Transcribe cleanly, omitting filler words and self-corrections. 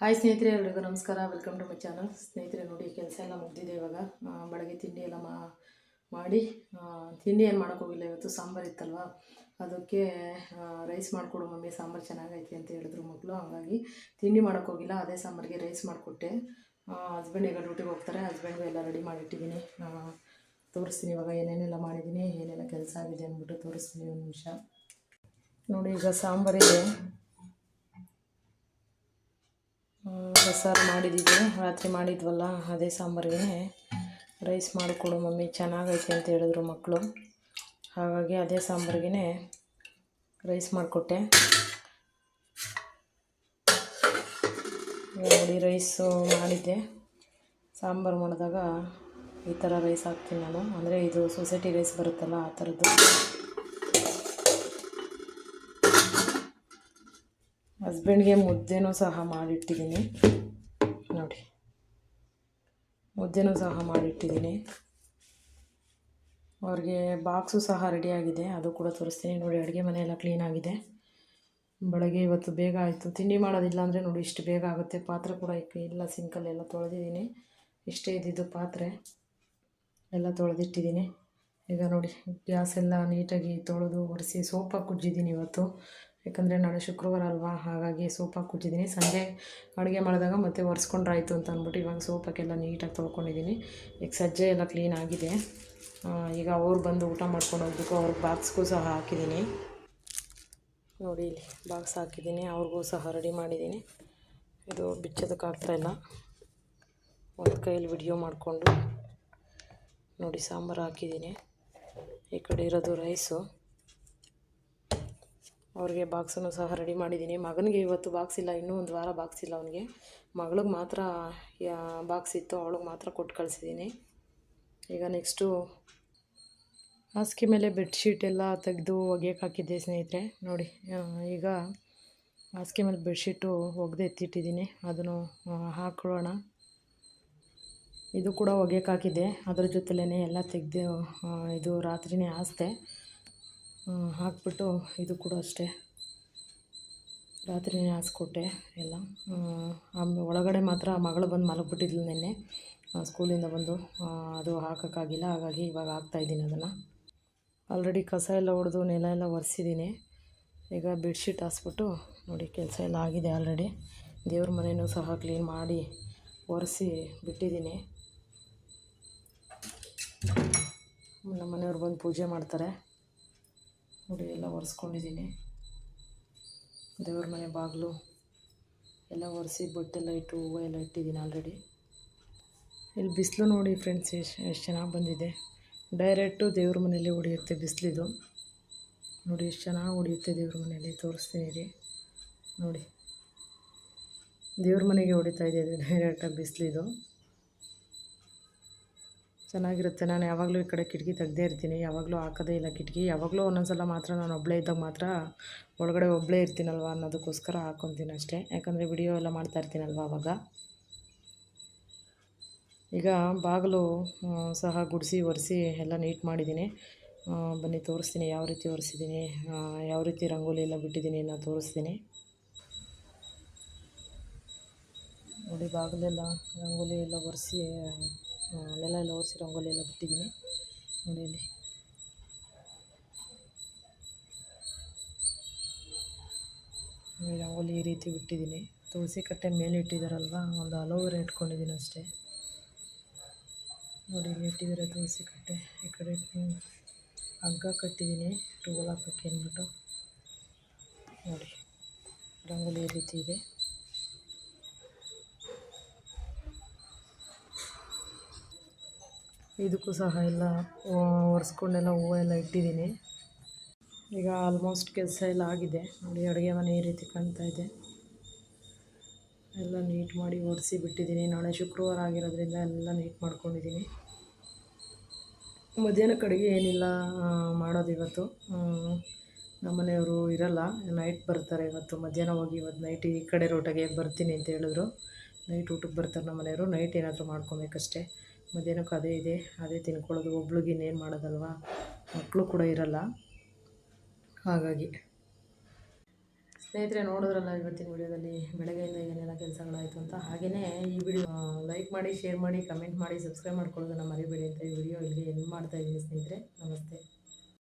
Hi ಸ್ನೇಹಿತರೆ, ಎಲ್ಲರಿಗೂ ನಮಸ್ಕಾರ. Welcome to my channel. ಸ್ನೇಹಿತರೆ ನೋಡಿ, ಕೆಲಸ ಎಲ್ಲ ಮುಗಿದಿದೆ. ಇವಾಗ ಬೆಳಗ್ಗೆ ತಿಂಡಿ ಎಲ್ಲ ಮಾಡಿ ತಿಂಡಿ ಏನು ಮಾಡೋಕ್ಕೋಗಿಲ್ಲ. ಇವತ್ತು ಸಾಂಬಾರು ಇತ್ತಲ್ವ, ಅದಕ್ಕೆ ರೈಸ್ ಮಾಡಿಕೊಡು ಮಮ್ಮಿ, ಸಾಂಬಾರು ಚೆನ್ನಾಗೈತೆ ಅಂತ ಹೇಳಿದ್ರು ಮಕ್ಕಳು. ಹಾಗಾಗಿ ತಿಂಡಿ ಮಾಡೋಕ್ಕೋಗಿಲ್ಲ, ಅದೇ ಸಾಂಬಾರಿಗೆ ರೈಸ್ ಮಾಡಿಕೊಟ್ಟೆ. ಹಸ್ಬೆಂಡ್ ಈಗ ಡ್ಯೂಟಿಗೆ ಹೋಗ್ತಾರೆ. ಹಸ್ಬೆಂಡ್ಗೂ ಎಲ್ಲ ರೆಡಿ ಮಾಡಿಟ್ಟಿದ್ದೀನಿ. ತೋರಿಸ್ತೀನಿ ಇವಾಗ ಏನೇನೆಲ್ಲ ಮಾಡಿದ್ದೀನಿ, ಏನೆಲ್ಲ ಕೆಲಸ ಆಗಿದೆ ಅಂದ್ಬಿಟ್ಟು ತೋರಿಸ್ತೀನಿ. ಒಂದು ನಿಮಿಷ ನೋಡಿ. ಈಗ ಸಾಂಬಾರಿದೆ, ಬಸ್ಸಾರು ಮಾಡಿದ್ದೀವಿ, ರಾತ್ರಿ ಮಾಡಿದ್ವಲ್ಲ ಅದೇ ಸಾಂಬಾರಿಗೆ ರೈಸ್ ಮಾಡಿಕೊಡು ಮಮ್ಮಿ, ಚೆನ್ನಾಗೈತೆ ಅಂತ ಹೇಳಿದ್ರು ಮಕ್ಕಳು. ಹಾಗಾಗಿ ಅದೇ ಸಾಂಬಾರಿಗೆ ರೈಸ್ ಮಾಡಿಕೊಟ್ಟೆ. ನೋಡಿ, ರೈಸು ಮಾಡಿದ್ದೆ. ಸಾಂಬಾರು ಮಾಡಿದಾಗ ಈ ಥರ ರೈಸ್ ಹಾಕ್ತೀನಿ ನಾನು, ಅಂದರೆ ಇದು ಸೊಸೈಟಿ ರೈಸ್ ಬರುತ್ತಲ್ಲ ಆ ಥರದ್ದು. ಹಸ್ಬೆಂಡ್ಗೆ ಮುದ್ದೆನೂ ಸಹ ಮಾಡಿಟ್ಟಿದ್ದೀನಿ ನೋಡಿ, ಮುದ್ದೆನೂ ಸಹ ಮಾಡಿಟ್ಟಿದ್ದೀನಿ. ಅವ್ರಿಗೆ ಬಾಕ್ಸು ಸಹ ರೆಡಿಯಾಗಿದೆ, ಅದು ಕೂಡ ತೋರಿಸ್ತೀನಿ ನೋಡಿ. ಅಡುಗೆ ಮನೆಯೆಲ್ಲ ಕ್ಲೀನಾಗಿದೆ. ಬೆಳಗ್ಗೆ ಇವತ್ತು ಬೇಗ ಆಯಿತು. ತಿಂಡಿ ಮಾಡೋದಿಲ್ಲ ಅಂದರೆ ನೋಡಿ ಇಷ್ಟು ಬೇಗ ಆಗುತ್ತೆ. ಪಾತ್ರೆ ಕೂಡ ಇಲ್ಲ, ಸಿಂಕಲ್ಲೆಲ್ಲ ತೊಳೆದಿದ್ದೀನಿ. ಇಷ್ಟೇ ಇದ್ದಿದ್ದು ಪಾತ್ರೆ ಎಲ್ಲ ತೊಳೆದಿಟ್ಟಿದ್ದೀನಿ. ಈಗ ನೋಡಿ, ಗ್ಯಾಸ್ ಎಲ್ಲ ನೀಟಾಗಿ ತೊಳೆದು ಒರೆಸಿ ಸೋಪಾಗಿ ಕುಜ್ಜಿದ್ದೀನಿ ಇವತ್ತು. ಯಾಕಂದರೆ ನಾಳೆ ಶುಕ್ರವಾರ ಅಲ್ವಾ, ಹಾಗಾಗಿ ಸೋಪಾಗಿ ಕುಜ್ಜಿದ್ದೀನಿ. ಸಂಜೆ ಅಡುಗೆ ಮಾಡಿದಾಗ ಮತ್ತೆ ಒರೆಸ್ಕೊಂಡ್ರಾಯ್ತು ಅಂತ ಅಂದ್ಬಿಟ್ಟು ಇವಾಗ ಸೋಪಾಗೆಲ್ಲ ನೀಟಾಗಿ ತೊಳ್ಕೊಂಡಿದ್ದೀನಿ. ಈಗ ಸಜ್ಜೆ ಎಲ್ಲ ಕ್ಲೀನ್ ಆಗಿದೆ. ಈಗ ಅವ್ರು ಬಂದು ಊಟ ಮಾಡ್ಕೊಂಡು ಹೋಗ್ಬೇಕು. ಅವ್ರಿಗೆ ಬಾಕ್ಸ್ಗೂ ಸಹ ಹಾಕಿದ್ದೀನಿ ನೋಡಿ, ಇಲ್ಲಿ ಬಾಕ್ಸ್ ಹಾಕಿದ್ದೀನಿ. ಅವ್ರಿಗೂ ಸಹ ರೆಡಿ ಮಾಡಿದ್ದೀನಿ. ಇದು ಬಿಚ್ಚೋದಕ್ಕಾಗ್ತಾಯಿಲ್ಲ, ಒಂದು ಕೈಯಲ್ಲಿ ವಿಡಿಯೋ ಮಾಡಿಕೊಂಡು ನೋಡಿ ಸಾಂಬಾರು ಹಾಕಿದ್ದೀನಿ. ಈ ಕಡೆ ಇರೋದು ರೈಸು. ಅವ್ರಿಗೆ ಬಾಕ್ಸನ್ನು ಸಹ ರೆಡಿ ಮಾಡಿದ್ದೀನಿ. ಮಗನಿಗೆ ಇವತ್ತು ಬಾಕ್ಸ್ ಇಲ್ಲ, ಇನ್ನೂ ಒಂದು ವಾರ ಬಾಕ್ಸ್ ಇಲ್ಲ ಅವನಿಗೆ. ಮಗಳಿಗೆ ಮಾತ್ರ ಬಾಕ್ಸ್ ಇತ್ತು, ಅವಳಿಗೆ ಮಾತ್ರ ಕೊಟ್ಟು ಕಳಿಸಿದ್ದೀನಿ. ಈಗ ನೆಕ್ಸ್ಟು ಹಾಸಿಗೆ ಮೇಲೆ ಬೆಡ್ಶೀಟ್ ಎಲ್ಲ ತೆಗೆದು ಒಗೆಯೋಕೆ ಹಾಕಿದ್ದೆ ಸ್ನೇಹಿತರೆ ನೋಡಿ. ಈಗ ಹಾಸಿಗೆ ಮೇಲೆ ಬೆಡ್ಶೀಟು ಒಗೆದು ಎತ್ತಿಟ್ಟಿದ್ದೀನಿ, ಅದನ್ನು ಹಾಕೊಳ್ಳೋಣ. ಇದು ಕೂಡ ಒಗೆಯೋಕೆ ಹಾಕಿದ್ದೆ, ಅದ್ರ ಜೊತೆಲೇ ಎಲ್ಲ ತೆಗೆದು ಇದು ರಾತ್ರಿಯೇ ಹಾಸಿದೆ. ಹಾಕ್ಬಿಟ್ಟು ಇದು ಕೂಡ ಅಷ್ಟೇ ರಾತ್ರಿಯೇ ಹಾಸ್ಕೊಟ್ಟೆ ಎಲ್ಲ. ಒಳಗಡೆ ಮಾತ್ರ ಮಗಳು ಬಂದು ಮಲಗಿಬಿಟ್ಟಿದ್ಲು ನಿನ್ನೆ ಸ್ಕೂಲಿಂದ ಬಂದು, ಅದು ಹಾಕೋಕ್ಕಾಗಿಲ್ಲ. ಹಾಗಾಗಿ ಇವಾಗ ಹಾಕ್ತಾಯಿದ್ದೀನಿ ಅದನ್ನು. ಆಲ್ರೆಡಿ ಕಸ ಎಲ್ಲ ಹೊಡೆದು ನೆಲ ಎಲ್ಲ ಒರೆಸಿದ್ದೀನಿ. ಈಗ ಬೆಡ್ಶೀಟ್ ಹಾಸ್ಬಿಟ್ಟು ನೋಡಿ, ಕೆಲಸ ಎಲ್ಲ ಆಗಿದೆ ಆಲ್ರೆಡಿ. ದೇವ್ರ ಮನೆಯೂ ಸಹ ಕ್ಲೀನ್ ಮಾಡಿ ಒರೆಸಿ ಬಿಟ್ಟಿದ್ದೀನಿ. ನಮ್ಮ ಮನೆಯವ್ರು ಬಂದು ಪೂಜೆ ಮಾಡ್ತಾರೆ ನೋಡಿ. ಎಲ್ಲ ಒರೆಸ್ಕೊಂಡಿದ್ದೀನಿ. ದೇವ್ರ ಮನೆ ಬಾಗಿಲು ಎಲ್ಲ ಒರೆಸಿ ಬೊಟ್ಟೆಲ್ಲ ಇಟ್ಟು ಹೂವು ಎಲ್ಲ ಇಟ್ಟಿದ್ದೀನಿ ಆಲ್ರೆಡಿ. ಇಲ್ಲಿ ಬಿಸಿಲು ನೋಡಿ ಫ್ರೆಂಡ್ಸ್, ಎಷ್ಟು ಚೆನ್ನಾಗಿ ಬಂದಿದೆ. ಡೈರೆಕ್ಟು ದೇವ್ರ ಮನೆಯಲ್ಲಿ ಹೊಡೆಯುತ್ತೆ ಬಿಸಿಲಿದು ನೋಡಿ, ಎಷ್ಟು ಚೆನ್ನಾಗಿ ಹೊಡೆಯುತ್ತೆ ದೇವ್ರ ಮನೆಯಲ್ಲಿ. ತೋರಿಸ್ತೀನಿ ರೀ ನೋಡಿ, ದೇವ್ರ ಮನೆಗೆ ಹೊಡಿತಾ ಇದೆ ಡೈರೆಕ್ಟಾಗಿ ಬಿಸಿಲಿದು. ಚೆನ್ನಾಗಿರುತ್ತೆ. ನಾನು ಯಾವಾಗಲೂ ಈ ಕಡೆ ಕಿಟಕಿ ತೆಗ್ದೇ ಇರ್ತೀನಿ, ಯಾವಾಗಲೂ ಹಾಕೋದೇ ಇಲ್ಲ ಕಿಟಕಿ. ಯಾವಾಗಲೂ ಒಂದೊಂದು ಸಲ ಮಾತ್ರ ನಾನು ಒಬ್ಬಳೇ ಇದ್ದಾಗ ಮಾತ್ರ, ಒಳಗಡೆ ಒಬ್ಬಳೇ ಇರ್ತೀನಲ್ವ ಅನ್ನೋದಕ್ಕೋಸ್ಕರ ಹಾಕ್ಕೊತೀನಿ ಅಷ್ಟೇ. ಯಾಕಂದರೆ ವಿಡಿಯೋ ಎಲ್ಲ ಮಾಡ್ತಾ ಇರ್ತೀನಲ್ವ ಆವಾಗ. ಈಗ ಬಾಗಿಲು ಸಹ ಗುಡಿಸಿ ಒರೆಸಿ ಎಲ್ಲ ನೀಟ್ ಮಾಡಿದ್ದೀನಿ. ಬನ್ನಿ ತೋರಿಸ್ತೀನಿ ಯಾವ ರೀತಿ ಒರೆಸಿದ್ದೀನಿ, ಯಾವ ರೀತಿ ರಂಗೋಲಿ ಎಲ್ಲ ಬಿಟ್ಟಿದ್ದೀನಿ ಅನ್ನೋ ತೋರಿಸ್ತೀನಿ ನೋಡಿ. ಬಾಗಿಲೆಲ್ಲ ರಂಗೋಲಿ ಎಲ್ಲ ಒರೆಸಿ, ನೆಲ ಎಲ್ಲ ಒರೆಸಿ ರಂಗೋಲಿ ಎಲ್ಲ ಬಿಟ್ಟಿದ್ದೀನಿ ನೋಡಿ. ಇಲ್ಲಿ ರಂಗೋಲಿ ಈ ರೀತಿ ಬಿಟ್ಟಿದ್ದೀನಿ. ತುಳಸಿ ಕಟ್ಟೆ ಮೇಲೆ ಇಟ್ಟಿದ್ದಾರಲ್ವ, ಒಂದು ಅಲೋವೆರಾ ಇಟ್ಕೊಂಡಿದ್ದೀನಿ ಅಷ್ಟೇ ನೋಡಿ. ಇಲ್ಲಿ ಇಟ್ಟಿದ್ದಾರೆ ತುಳಸಿ ಕಟ್ಟೆ. ಈ ಕಡೆ ಹಗ್ಗ ಕಟ್ಟಿದ್ದೀನಿ ಟೂಲ್ ಹಾಕೋಕ್ಕೆ ಅಂದ್ಬಿಟ್ಟು ನೋಡಿ. ರಂಗೋಲಿ ಈ ರೀತಿ ಇದೆ. ಇದಕ್ಕೂ ಸಹ ಎಲ್ಲ ಒರೆಸ್ಕೊಂಡೆಲ್ಲ ಹೂವು ಎಲ್ಲ ಇಟ್ಟಿದ್ದೀನಿ. ಈಗ ಆಲ್ಮೋಸ್ಟ್ ಕೆಲಸ ಎಲ್ಲ ಆಗಿದೆ ನೋಡಿ. ಅಡುಗೆ ಮನೆ ಈ ರೀತಿ ಕಾಣ್ತಾ ಇದೆ. ಎಲ್ಲ ನೀಟ್ ಮಾಡಿ ಒರೆಸಿ ಬಿಟ್ಟಿದ್ದೀನಿ. ನಾಳೆ ಶುಕ್ರವಾರ ಆಗಿರೋದ್ರಿಂದ ಎಲ್ಲ ನೀಟ್ ಮಾಡ್ಕೊಂಡಿದ್ದೀನಿ. ಮಧ್ಯಾಹ್ನಕ್ಕೆ ಅಡುಗೆ ಏನಿಲ್ಲ ಮಾಡೋದು ಇವತ್ತು. ನಮ್ಮ ಮನೆಯವರು ಇರಲ್ಲ, ನೈಟ್ ಬರ್ತಾರೆ ಇವತ್ತು. ಮಧ್ಯಾಹ್ನ ಹೋಗಿ ಇವತ್ತು ನೈಟ್ ಈ ಕಡೆ ರೋಟಾಗೆ ಬರ್ತೀನಿ ಅಂತ ಹೇಳಿದ್ರು. ನೈಟ್ ಊಟಕ್ಕೆ ಬರ್ತಾರೆ ನಮ್ಮ ಮನೆಯವರು. ನೈಟ್ ಏನಾದರೂ ಮಾಡ್ಕೊಬೇಕಷ್ಟೇ. ಮಧ್ಯಾಹ್ನಕ್ಕೆ ಅದೇ ಇದೆ, ಅದೇ ತಿನ್ಕೊಳ್ಳೋದು. ಒಬ್ಳಿಗೆ ಇನ್ನೇನು ಮಾಡೋದಲ್ವ, ಮಕ್ಕಳು ಕೂಡ ಇರಲ್ಲ. ಹಾಗಾಗಿ ಸ್ನೇಹಿತರೆ, ನೋಡಿದ್ರಲ್ಲ ಇವತ್ತಿನ ವಿಡಿಯೋದಲ್ಲಿ ಬೆಳಗ್ಗೆಯಿಂದ ಏನೆಲ್ಲ ಕೆಲಸಗಳಾಯಿತು ಅಂತ. ಹಾಗೆಯೇ ಈ ವಿಡಿಯೋ ಲೈಕ್ ಮಾಡಿ, ಶೇರ್ ಮಾಡಿ, ಕಮೆಂಟ್ ಮಾಡಿ, ಸಬ್ಸ್ಕ್ರೈಬ್ ಮಾಡ್ಕೊಳ್ಳೋದನ್ನು ಮರಿಬೇಡಿ ಅಂತ ಈ ವಿಡಿಯೋ ಇಲ್ಲಿಗೆ ಎಂಡ್ ಮಾಡ್ತಾಯಿದ್ದೀನಿ ಸ್ನೇಹಿತರೆ. ನಮಸ್ತೆ.